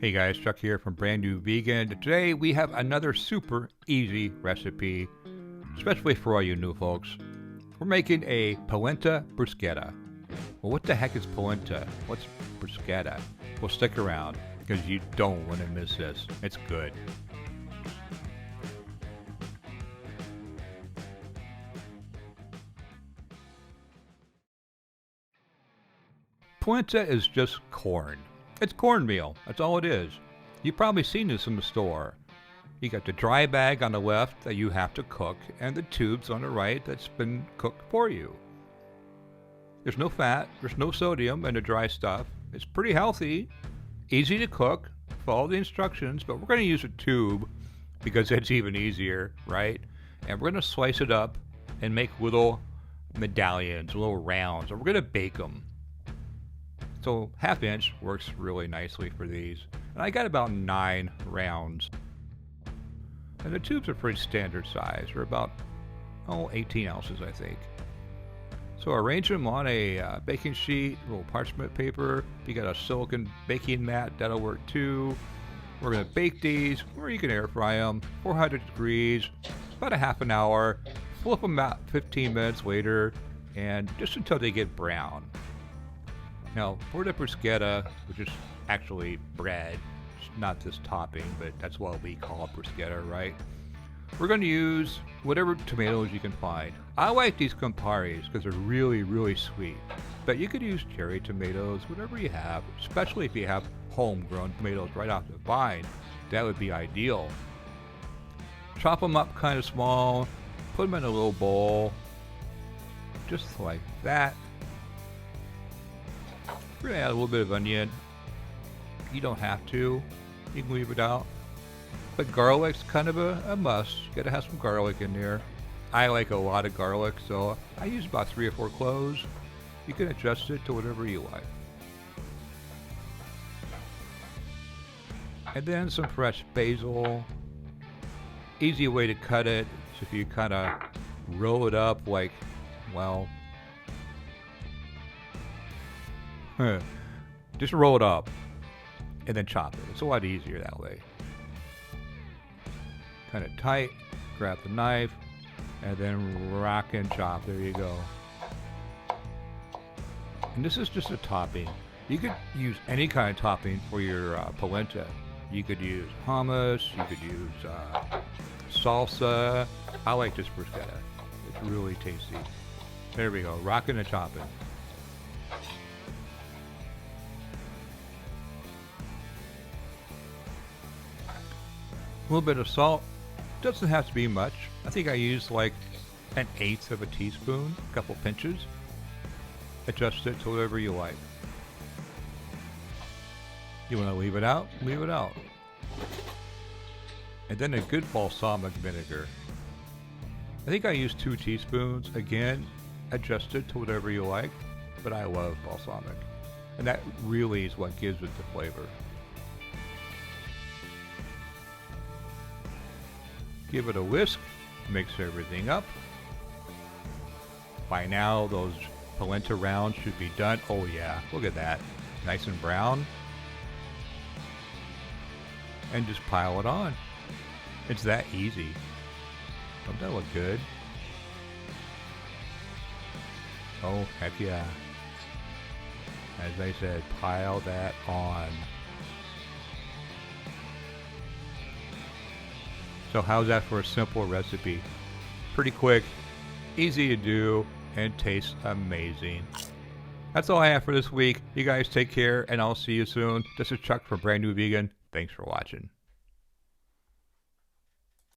Hey guys, Chuck here from Brand New Vegan. Today we have another super easy recipe, especially for all you new folks. We're making a polenta bruschetta. Well, what the heck is polenta? What's bruschetta? Well, stick around because you don't want to miss this. It's good. Polenta is just corn. It's cornmeal. That's all it is. You've probably seen this in the store. You got the dry bag on the left that you have to cook, and the tubes on the right that's been cooked for you. There's no fat, there's no sodium in the dry stuff. It's pretty healthy, easy to cook. Follow the instructions, but we're going to use a tube because it's even easier, right? And we're going to slice it up and make little medallions, little rounds, and we're going to bake them. So ½ inch works really nicely for these. And I got about 9 rounds. And the tubes are pretty standard size. They're about 18 ounces, I think. So arrange them on a baking sheet, a little parchment paper. If you got a silicone baking mat, that'll work too. We're going to bake these, or you can air fry them, 400 degrees, about a half an hour. Flip them about 15 minutes later, and just until they get brown. Now, for the bruschetta, which is actually bread, it's not this topping, but that's what we call bruschetta, right? We're going to use whatever tomatoes you can find. I like these Camparis because they're really, really sweet. But you could use cherry tomatoes, whatever you have, especially if you have homegrown tomatoes right off the vine. That would be ideal. Chop them up kind of small, put them in a little bowl, just like that. We're going to add a little bit of onion. You don't have to. You can leave it out. But garlic's kind of a must. You got to have some garlic in there. I like a lot of garlic, so I use about 3 or 4 cloves. You can adjust it to whatever you like. And then some fresh basil. Easy way to cut it is if you kind of roll it up like, well, just roll it up and then chop it. It's a lot easier that way. Kind of tight, grab the knife, and then rock and chop. There you go. And this is just a topping. You could use any kind of topping for your polenta. You could use hummus, you could use salsa. I like this bruschetta. It's really tasty. There we go, rocking and chopping. A little bit of salt. Doesn't have to be much. I think I used like 1/8 of a teaspoon, a couple pinches. Adjust it to whatever you like. You want to leave it out? Leave it out. And then a good balsamic vinegar. I think I used 2 teaspoons. Again, adjust it to whatever you like, but I love balsamic. And that really is what gives it the flavor. Give it a whisk, mix everything up. By now, those polenta rounds should be done. Oh yeah, look at that. Nice and brown. And just pile it on. It's that easy. Don't that look good? Oh, heck yeah. As I said, pile that on. So how's that for a simple recipe? Pretty quick, easy to do, and tastes amazing. That's all I have for this week. You guys take care, and I'll see you soon. This is Chuck from Brand New Vegan. Thanks for watching.